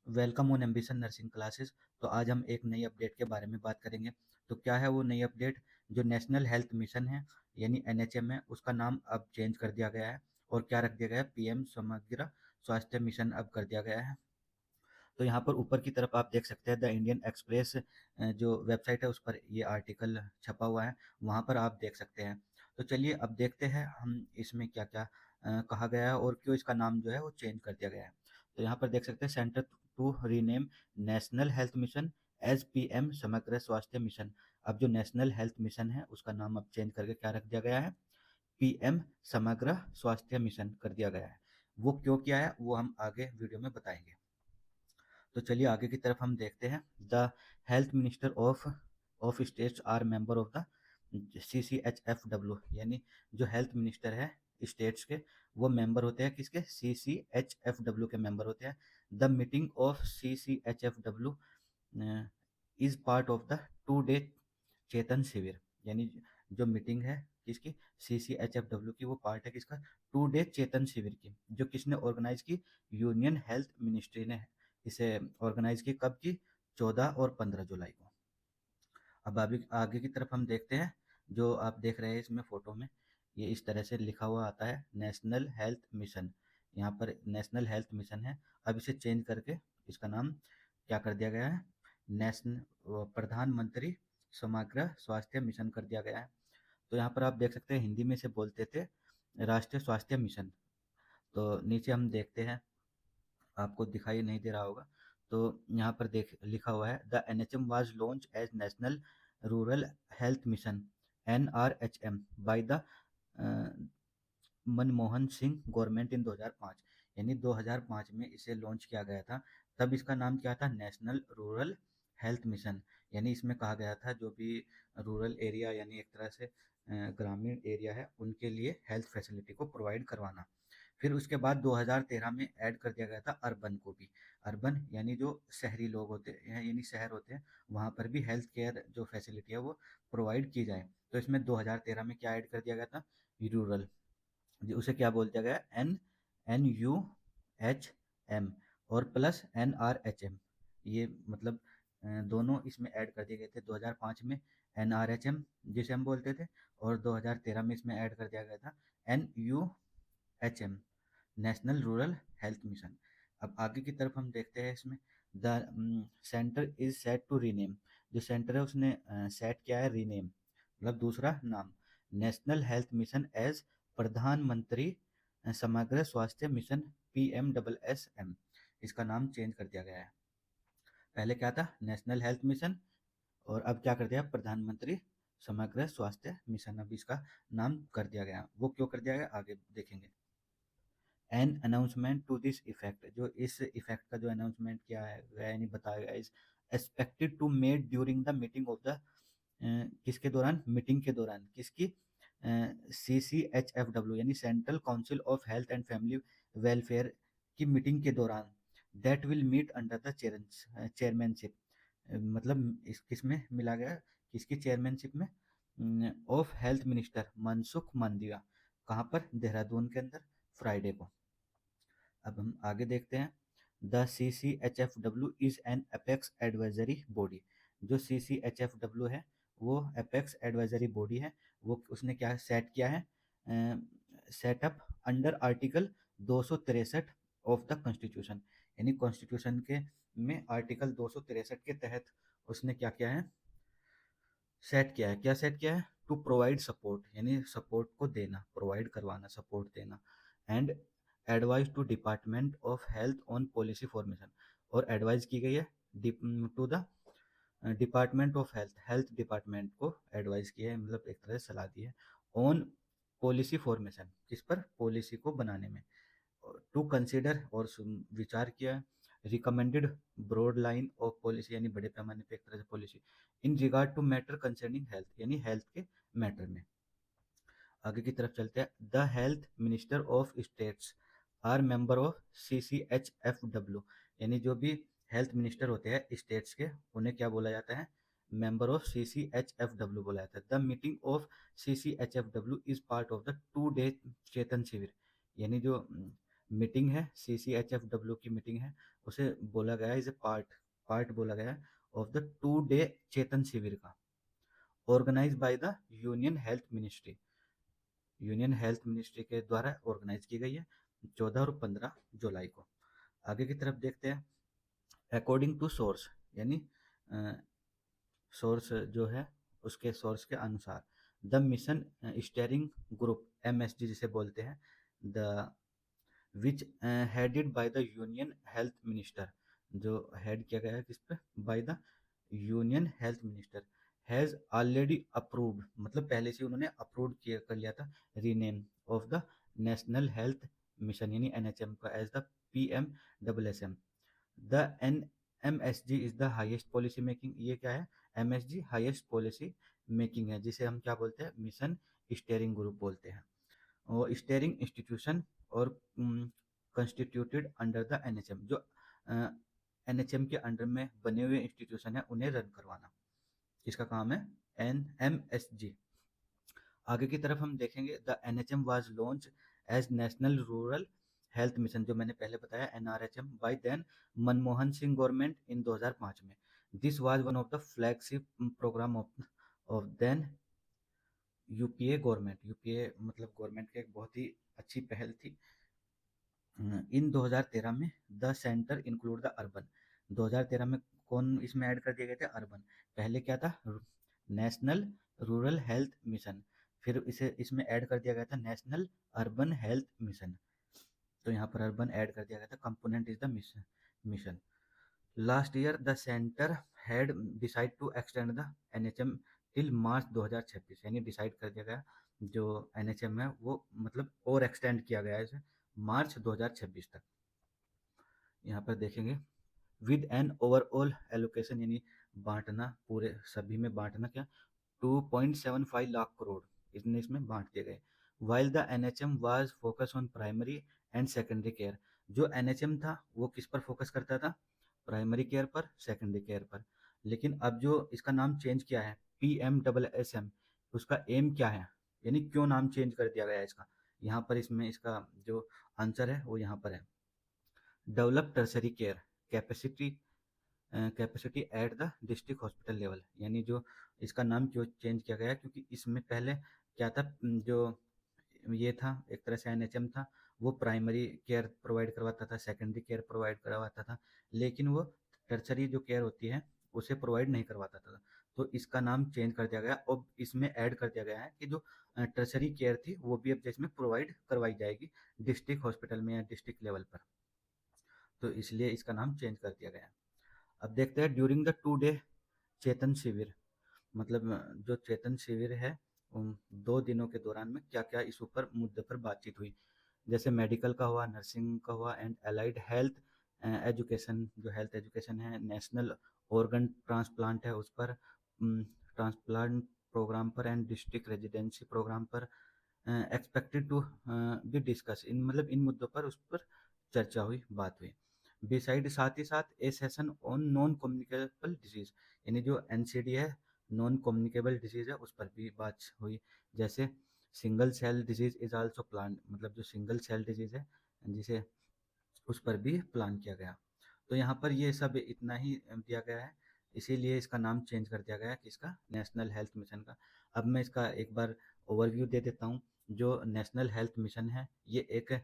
Welcome on ambition nursing classes. तो आज हम एक नई अपडेट के बारे में बात करेंगे। तो क्या है वो नई अपडेट? जो नेशनल हेल्थ मिशन है यानी एनएचएम है, उसका नाम अब चेंज कर दिया गया है। और क्या रख दिया गया है? पीएम समग्र स्वास्थ्य मिशन अब कर दिया गया है। तो यहाँ पर ऊपर की तरफ आप देख सकते हैं द इंडियन एक्सप्रेस जो वेबसाइट है उस पर ये आर्टिकल छपा हुआ है, वहाँ पर आप देख सकते हैं। तो चलिए अब देखते हैं हम इसमें क्या क्या कहा गया है और क्यों इसका नाम जो है वो चेंज कर दिया गया है। तो यहाँ पर देख सकते हैं centre to rename national health mission as PM Samagra Swasthya mission. अब जो नेशनल हेल्थ मिशन है उसका नाम अब चेंज करके क्या रख दिया गया है? पीएम समग्र स्वास्थ्य मिशन कर दिया गया है। वो क्यों किया है वो हम आगे वीडियो में बताएंगे। तो चलिए आगे की तरफ हम देखते हैं। The health minister of states are member of the CCHFW, यानी जो हेल्थ मिनिस्टर है स्टेट्स के, वो मेंबर होते हैं किसके? CCHFW के मेंबर होते हैं। The meeting of CCHFW is part of the 2 day Chetan Shivir, यानी जो मीटिंग है किसकी? CCHFW की, वो पार्ट है किसका? 2 डे चेतन शिविर की, जो किसने ऑर्गेनाइज की? यूनियन हेल्थ मिनिस्ट्री ने इसे ऑर्गेनाइज की। कब की? 14 और 15 जुलाई को। अब आगे आगे की तरफ हम देखते हैं। जो आप देख रहे हैं इसमें फोटो में, ये इस तरह से लिखा हुआ आता है नेशनल हेल्थ मिशन। यहाँ पर नेशनल हेल्थ मिशन है। अब इसे चेंज करके इसका नाम क्या कर दिया गया है? नेशनल प्रधानमंत्री समग्र स्वास्थ्य मिशन कर दिया गया है। तो यहाँ पर आप देख सकते हैं हिंदी में से बोलते थे राष्ट्रीय स्वास्थ्य मिशन। तो नीचे हम देखते हैं, आपको दिखाई नहीं दे रहा होगा। तो यहाँ पर देख लिखा हुआ है the NHM was launch as national rural health mission NRHM by the Manmohan Singh government in 2005, यानी 2005 में इसे लॉन्च किया गया था। तब इसका नाम क्या था? National rural health mission. यानी इसमें कहा गया था जो भी रूरल एरिया यानी एक तरह से ग्रामीण एरिया है उनके लिए हेल्थ फैसिलिटी को प्रोवाइड करवाना। फिर उसके बाद 2013 में ऐड कर दिया गया था अर्बन को भी। अर्बन यानी जो शहरी लोग होते हैं यानी शहर होते हैं, वहाँ पर भी हेल्थ केयर जो फैसिलिटी है वो प्रोवाइड की जाए। तो इसमें 2013 में क्या ऐड कर दिया गया था? रूरल। उसे क्या बोल दिया गया? NUHM और प्लस NRHM। ये मतलब दोनों इसमें ऐड कर दिए गए थे 2005 में। NRHM जिसे हम बोलते थे, और 2013 में इसमें ऐड कर दिया गया था NUHM, national rural health mission. अब आगे की तरफ हम देखते हैं इसमें the centre is set to rename. जो सेंटर है उसने सेट किया है रीनेम, मतलब दूसरा नाम, नेशनल हेल्थ मिशन एज प्रधानमंत्री समग्र स्वास्थ्य मिशन PMSSM। इसका नाम चेंज कर दिया गया है। पहले क्या था? नेशनल हेल्थ मिशन, और अब क्या कर दिया? प्रधानमंत्री समग्र स्वास्थ्य मिशन। अब इसका नाम कर दिया गया। वो क्यों कर दिया गया आगे देखेंगे। An announcement to this effect, जो इस इफेक्ट का जो अनाउंसमेंट किया है गया यानी बताया गया, is expected to made during the meeting of the किसके दौरान? मीटिंग के दौरान। किसकी? CCHFW यानी central council of health and family welfare की मीटिंग के दौरान। That will meet under the chairmanship, मतलब इस किस में मिला गया? किसकी चेयरमैनशिप में? Of health minister Mansukh Mandaviya. कहाँ पर? देहरादून के अंदर, फ्राइडे को। अब हम आगे देखते हैं। The CCHFW is an apex advisory body. जो CCHFW है वो अपेक्स एडवाइजरी बॉडी है। वो उसने क्या सेट किया है? Setup under article 263 of the constitution, यानी कॉन्स्टिट्यूशन के में आर्टिकल 263 के तहत उसने क्या किया है? सेट किया है। क्या सेट किया है? टू प्रोवाइड सपोर्ट, यानी सपोर्ट को देना, प्रोवाइड करवाना, सपोर्ट देना। And advice to department of health on policy formation, और एडवाइस की गई है to the department of health, health department को एडवाइस किया है, मतलब एक तरह से सलाह दी है। ऑन पॉलिसी फॉर्मेशन, किस पर? पॉलिसी को बनाने में। टू कंसिडर, और विचार किया, recommended broad line of policy, यानी बड़े पैमाने पे एक तरह से policy, in regard to matter concerning health, यानी हेल्थ के मैटर में। आगे की तरफ चलते हैं। The health minister of states are member of CCHFW, यानी जो भी हेल्थ मिनिस्टर होते हैं स्टेट्स के, उन्हें क्या बोला जाता है? मेंबर ऑफ CCHFW बोला जाता है। The meeting of CCHFW is part of the 2 day Chetan Shivir, यानी जो मीटिंग है, CCHFW की मीटिंग है, उसे बोला गया है, इसे पार्ट बोला गया है of the 2 day Chetan Shivir का, organise by the union health ministry के द्वारा ऑर्गेनाइज की गई है 14 और 15 जुलाई को। आगे की तरफ देखते हैं। अकॉर्डिंग टू सोर्स, यानी सोर्स जो है उसके सोर्स के अनुसार, the mission steering group, MSG जिसे बोलते हैं, the which headed by the union health minister, जो हेड किया गया है किस पे, by the union health minister, has already approved, मतलब पहले से उन्होंने अप्रूव किया कर लिया था, rename of the national health mission यानी NHM का as the PMSSM। The MSG is the highest policy making, ये क्या है, MSG हाईएस्ट पॉलिसी मेकिंग है, जिसे हम क्या बोलते हैं, मिशन स्टेयरिंग ग्रुप बोलते हैं। और स्टेयरिंग इंस्टीट्यूशन और कंस्टिट्यूटेड अंडर द NHM, जो NHM के अंडर में बने हुए इंस्टीट्यूशन है उन्हें रन करवाना, इसका काम है MSG। आगे की तरफ हम देखेंगे, the NHM was launch as national rural health mission, जो मैंने पहले बताया NRHM, by then Manmohan Singh government in 2005 में। This was one of the flagship programme of then UPA government, UPA मतलब गवर्नमेंट की एक बहुत ही अच्छी पहल थी। इन 2013 में the centre include the urban, 2013 में कौन इसमें ऐड कर दिए गए थे, अर्बन। पहले क्या था, नेशनल रूरल हेल्थ मिशन, फिर इसे इसमें ऐड कर दिया गया था नेशनल अर्बन हेल्थ मिशन, तो यहाँ पर अर्बन ऐड कर दिया गया था, component is the mission. Last year the centre had decide to extend the NHM till March 2026, यानी डिसाइड कर दिया गया जो NHM है वो मतलब और एक्सटेंड किया गया है इसे मार्च 2026 तक। यहाँ पर देखेंगे, विद एन ओवरऑल एलोकेशन, यानी बांटना, पूरे सभी में बांटना, क्या 2.75 लाख करोड़ इतने इसमें बांट दिए गए। While the NHM was focus on primary and secondary care, जो NHM था वो किस पर फोकस करता था, प्राइमरी केयर पर, सेकेंडरी केयर पर। लेकिन अब जो इसका नाम चेंज किया है PMSSM, उसका एम क्या है, यानी क्यों नाम चेंज कर दिया गया है इसका, यहाँ पर इसमें इसका जो आंसर है वो यहाँ पर है, develop tertiary care capacity at the district hospital level, यानी जो इसका नाम क्यों चेंज किया गया, क्योंकि इसमें पहले क्या था, जो ये था एक तरह से NHM था, वो प्राइमरी केयर प्रोवाइड करवाता था, सेकेंडरी केयर प्रोवाइड करवाता था, लेकिन वो टर्सरी जो केयर होती है उसे प्रोवाइड नहीं करवाता था। तो इसका नाम चेंज कर दिया गया और इसमें ऐड कर दिया गया है कि जो टर्सरी केयर थी वो भी अब जिसमें प्रोवाइड करवाई जाएगी डिस्ट्रिक्ट हॉस्पिटल में या डिस्ट्रिक्ट लेवल पर, तो इसलिए इसका नाम चेंज कर दिया गया है। अब देखते हैं, ड्यूरिंग द 2 डे चेतन शिविर, मतलब जो चेतन शिविर है उन 2 दिनों के दौरान में क्या क्या इस ऊपर मुद्दे पर बातचीत हुई, जैसे मेडिकल का हुआ, नर्सिंग का हुआ, एंड अलाइड हेल्थ एजुकेशन, जो हेल्थ एजुकेशन है, नेशनल ऑर्गन ट्रांसप्लांट है उस पर, ट्रांसप्लांट प्रोग्राम पर, एंड डिस्ट्रिक्ट रेजिडेंसी प्रोग्राम पर एक्सपेक्टेड टू बी डिस्कस, इन मतलब इन मुद्दों पर उस पर चर्चा हुई, बात हुई। बिसाइड, साथ ही साथ, A session on non communicable disease, यानी जो NCD है, नॉन कम्युनिकेबल डिजीज है, उस पर भी बात हुई, जैसे single cell disease is also plan, मतलब जो सिंगल सेल डिजीज है जिसे उस पर भी प्लान किया गया। तो यहाँ पर ये सब इतना ही दिया गया है, इसीलिए इसका नाम चेंज कर दिया गया है किसका, नेशनल हेल्थ मिशन का। अब मैं इसका एक बार ओवरव्यू दे देता हूँ। जो नेशनल हेल्थ मिशन है ये एक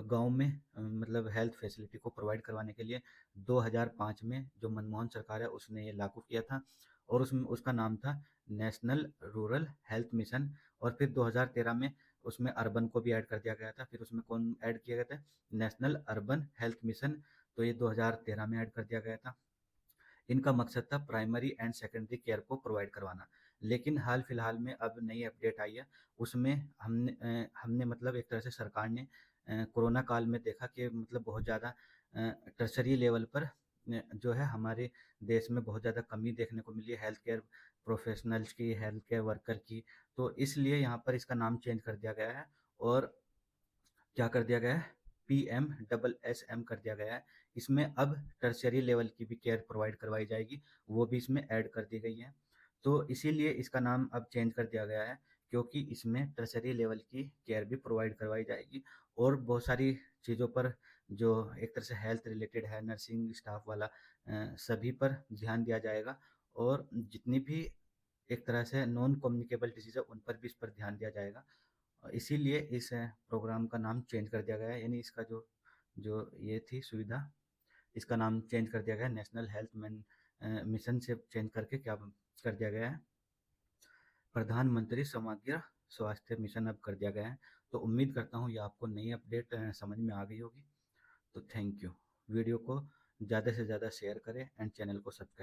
गांव में मतलब हेल्थ फैसिलिटी को प्रोवाइड करवाने के लिए 2005 में जो मनमोहन सरकार है उसने ये लागू किया था, और उसमें उसका नाम था नेशनल रूरल हेल्थ मिशन। और फिर 2013 में उसमें अर्बन को भी ऐड कर दिया गया था, फिर उसमें कौन ऐड किया गया था, नेशनल अर्बन हेल्थ मिशन, तो ये 2013 में ऐड कर दिया गया था। इनका मकसद था प्राइमरी एंड सेकेंडरी केयर को प्रोवाइड करवाना। लेकिन हाल फिलहाल में अब नई अपडेट आई है, उसमें हमने मतलब एक तरह से सरकार ने कोरोना काल में देखा कि मतलब बहुत ज़्यादा टर्शरी लेवल पर जो है हमारे देश में बहुत ज़्यादा कमी देखने को मिली है हेल्थ केयर प्रोफेशनल्स की, हेल्थ केयर वर्कर की। तो इसलिए यहाँ पर इसका नाम चेंज कर दिया गया है और क्या कर दिया गया है, PMSSM कर दिया गया है। इसमें अब टर्शियरी लेवल की भी केयर प्रोवाइड करवाई जाएगी, वो भी इसमें ऐड कर दी गई है। तो इसीलिए इसका नाम अब चेंज कर दिया गया है, क्योंकि इसमें टर्शियरी लेवल की केयर भी प्रोवाइड करवाई जाएगी और बहुत सारी चीज़ों पर जो एक तरह से हेल्थ रिलेटेड है, नर्सिंग स्टाफ वाला सभी पर ध्यान दिया जाएगा, और जितनी भी एक तरह से नॉन कम्युनिकेबल डिसीज़ है उन पर भी इस पर ध्यान दिया जाएगा। इसीलिए इस प्रोग्राम का नाम चेंज कर दिया गया है, यानी इसका जो जो ये थी सुविधा, इसका नाम चेंज कर दिया गया है, नेशनल हेल्थ मिशन से चेंज करके क्या कर दिया गया है, प्रधानमंत्री समग्र स्वास्थ्य मिशन अब कर दिया गया है। तो उम्मीद करता हूँ ये आपको नई अपडेट समझ में आ गई होगी। तो थैंक यू। वीडियो को ज़्यादा से ज़्यादा शेयर करें एंड चैनल को सब्सक्राइब